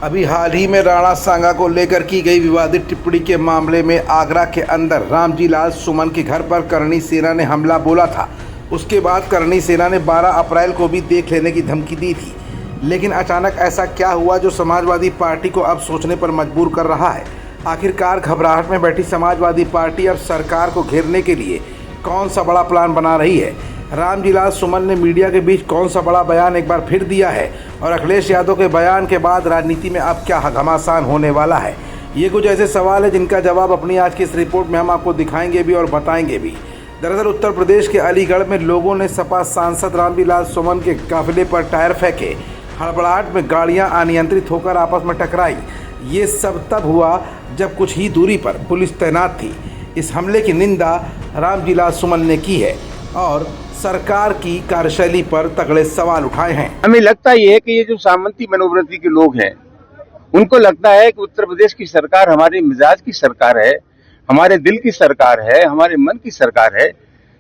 अभी हाल ही में राणा सांगा को लेकर की गई विवादित टिप्पणी के मामले में आगरा के अंदर रामजी लाल सुमन के घर पर करणी सेना ने हमला बोला था। उसके बाद करणी सेना ने 12 अप्रैल को भी देख लेने की धमकी दी थी। लेकिन अचानक ऐसा क्या हुआ जो समाजवादी पार्टी को अब सोचने पर मजबूर कर रहा है? आखिरकार घबराहट में बैठी समाजवादी पार्टी अब सरकार को घेरने के लिए कौन सा बड़ा प्लान बना रही है? रामजी लाल सुमन ने मीडिया के बीच कौन सा बड़ा बयान एक बार फिर दिया है? और अखिलेश यादव के बयान के बाद राजनीति में अब क्या घमासान होने वाला है? ये कुछ ऐसे सवाल है जिनका जवाब अपनी आज की इस रिपोर्ट में हम आपको दिखाएंगे भी और बताएंगे भी। दरअसल उत्तर प्रदेश के अलीगढ़ में लोगों ने सपा सांसद रामजी लाल सुमन के काफिले पर टायर फेंके। हड़बड़ाहट में गाड़ियां अनियंत्रित होकर आपस में टकराई। ये सब तब हुआ जब कुछ ही दूरी पर पुलिस तैनात थी। इस हमले की निंदा रामजी लाल सुमन ने की है और सरकार की कार्यशैली पर तगड़े सवाल उठाए हैं। हमें लगता ही है कि ये जो सामंती मनोवृत्ति के लोग हैं, उनको लगता है कि उत्तर प्रदेश की सरकार हमारे मिजाज की सरकार है, हमारे दिल की सरकार है, हमारे मन की सरकार है।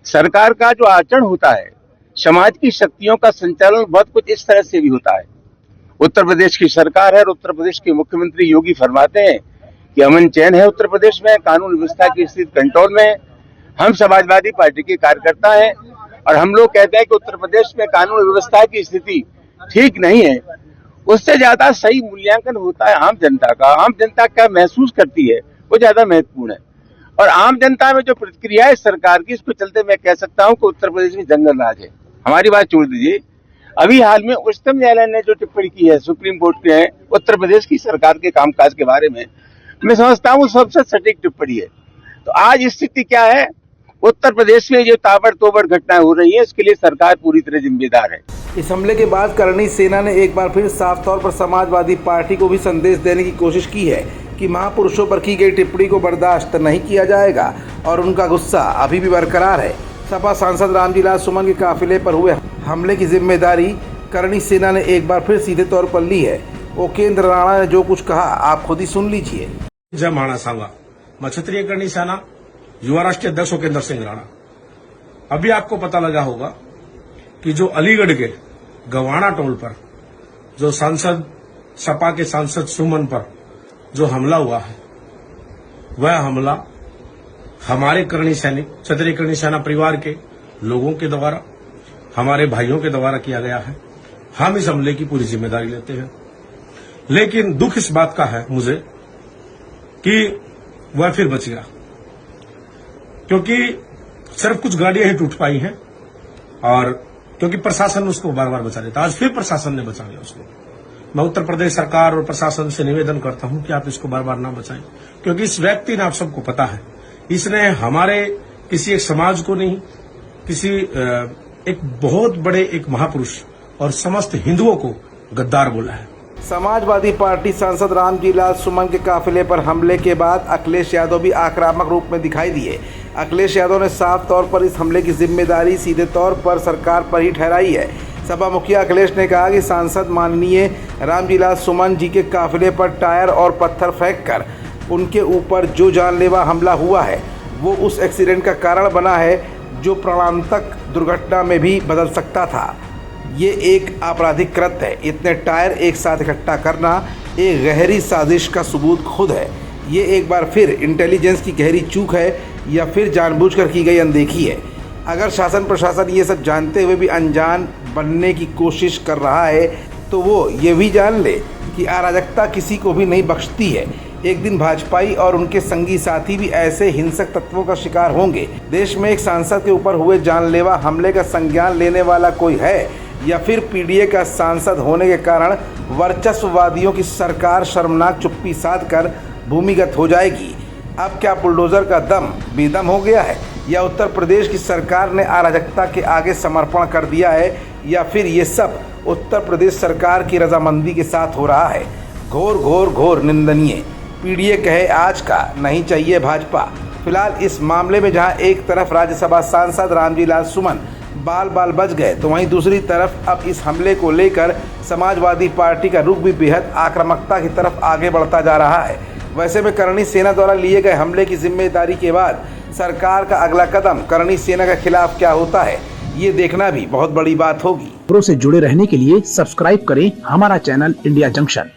सरकार का जो आचरण होता है, समाज की शक्तियों का संचालन बहुत कुछ इस तरह से भी होता है। उत्तर प्रदेश की सरकार है और उत्तर प्रदेश के मुख्यमंत्री योगी फरमाते हैं कि अमन चैन है उत्तर प्रदेश में, कानून व्यवस्था की स्थिति कंट्रोल में है। हम समाजवादी पार्टी के कार्यकर्ता हैं और हम लोग कहते हैं कि उत्तर प्रदेश में कानून व्यवस्था की स्थिति ठीक नहीं है। उससे ज्यादा सही मूल्यांकन होता है आम जनता का। आम जनता क्या महसूस करती है वो ज्यादा महत्वपूर्ण है। और आम जनता में जो प्रतिक्रिया है सरकार की, इसको चलते मैं कह सकता हूं कि उत्तर प्रदेश में जंगल राज है। हमारी बात छोड़ दीजिए, अभी हाल में उच्चतम न्यायालय ने जो टिप्पणी की है सुप्रीम कोर्ट के उत्तर प्रदेश की सरकार के कामकाज के बारे में, मैं समझता हूँ सबसे सटीक टिप्पणी है। तो आज स्थिति क्या है? उत्तर प्रदेश में जो ताबड़तोड़ घटनाएं हो रही है, इसके लिए सरकार पूरी तरह जिम्मेदार है। इस हमले के बाद करणी सेना ने एक बार फिर साफ तौर पर समाजवादी पार्टी को भी संदेश देने की कोशिश की है कि महापुरुषों पर की गई टिप्पणी को बर्दाश्त नहीं किया जाएगा और उनका गुस्सा अभी भी बरकरार है। सपा सांसद रामजी लाल सुमन के काफिले पर हुए हमले की जिम्मेदारी करणी सेना ने एक बार फिर सीधे तौर पर ली है। ओकेंद्र राणा ने जो कुछ कहा आप खुद ही सुन लीजिए। जय राणा सांगा, मैं क्षत्रिय करणी सेना युवा राष्ट्रीय अध्यक्ष ओकेंद्र सिंह राणा। अभी आपको पता लगा होगा कि जो अलीगढ़ के गवाना टोल पर जो सांसद सपा के सांसद सुमन पर जो हमला हुआ है, वह हमला हमारे करणी सैनिक क्षत्रिय करणी सेना परिवार के लोगों के द्वारा, हमारे भाइयों के द्वारा किया गया है। हम इस हमले की पूरी जिम्मेदारी लेते हैं। लेकिन दुख इस बात का है मुझे कि वह फिर बच गया, क्योंकि सिर्फ कुछ गाड़ियां ही टूट पाई हैं और क्योंकि प्रशासन उसको बार बार बचा लेता। आज फिर प्रशासन ने बचा लिया उसको। मैं उत्तर प्रदेश सरकार और प्रशासन से निवेदन करता हूं कि आप इसको बार बार ना बचाएं, क्योंकि इस व्यक्ति ने, आप सबको पता है, इसने हमारे किसी एक समाज को नहीं, किसी एक बहुत बड़े एक महापुरुष और समस्त हिंदुओं को गद्दार बोला है। समाजवादी पार्टी सांसद रामजी लाल सुमन के काफिले पर हमले के बाद अखिलेश यादव भी आक्रामक रूप में दिखाई दिए। अखिलेश यादव ने साफ तौर पर इस हमले की जिम्मेदारी सीधे तौर पर सरकार पर ही ठहराई है। सपा मुखिया अखिलेश ने कहा कि सांसद माननीय रामजी लाल सुमन जी के काफिले पर टायर और पत्थर फेंककर उनके ऊपर जो जानलेवा हमला हुआ है वो उस एक्सीडेंट का कारण बना है जो प्राणांतक दुर्घटना में भी बदल सकता था। ये एक आपराधिक कृत्य है। इतने टायर एक साथ इकट्ठा करना एक गहरी साजिश का सबूत खुद है। ये एक बार फिर इंटेलिजेंस की गहरी चूक है या फिर जानबूझकर की गई अनदेखी है। अगर शासन प्रशासन ये सब जानते हुए भी अनजान बनने की कोशिश कर रहा है तो वो ये भी जान ले कि अराजकता किसी को भी नहीं बख्शती है। एक दिन भाजपाई और उनके संगी साथी भी ऐसे हिंसक तत्वों का शिकार होंगे। देश में एक सांसद के ऊपर हुए जानलेवा हमले का संज्ञान लेने वाला कोई है या फिर पीडीए का सांसद होने के कारण वर्चस्ववादियों की सरकार शर्मनाक चुप्पी साध कर भूमिगत हो जाएगी? अब क्या बुलडोजर का दम बेदम हो गया है या उत्तर प्रदेश की सरकार ने अराजकता के आगे समर्पण कर दिया है या फिर ये सब उत्तर प्रदेश सरकार की रजामंदी के साथ हो रहा है? घोर घोर घोर निंदनीय। पीडीए कहे आज का, नहीं चाहिए भाजपा। फिलहाल इस मामले में जहां एक तरफ राज्यसभा सांसद रामजी लाल सुमन बाल बाल बच गए तो वहीं दूसरी तरफ अब इस हमले को लेकर समाजवादी पार्टी का रुख भी बेहद आक्रामकता की तरफ आगे बढ़ता जा रहा है। वैसे में करणी सेना द्वारा लिए गए हमले की जिम्मेदारी के बाद सरकार का अगला कदम करणी सेना के खिलाफ क्या होता है, ये देखना भी बहुत बड़ी बात होगी। खबरों से जुड़े रहने के लिए सब्सक्राइब करें हमारा चैनल इंडिया जंक्शन।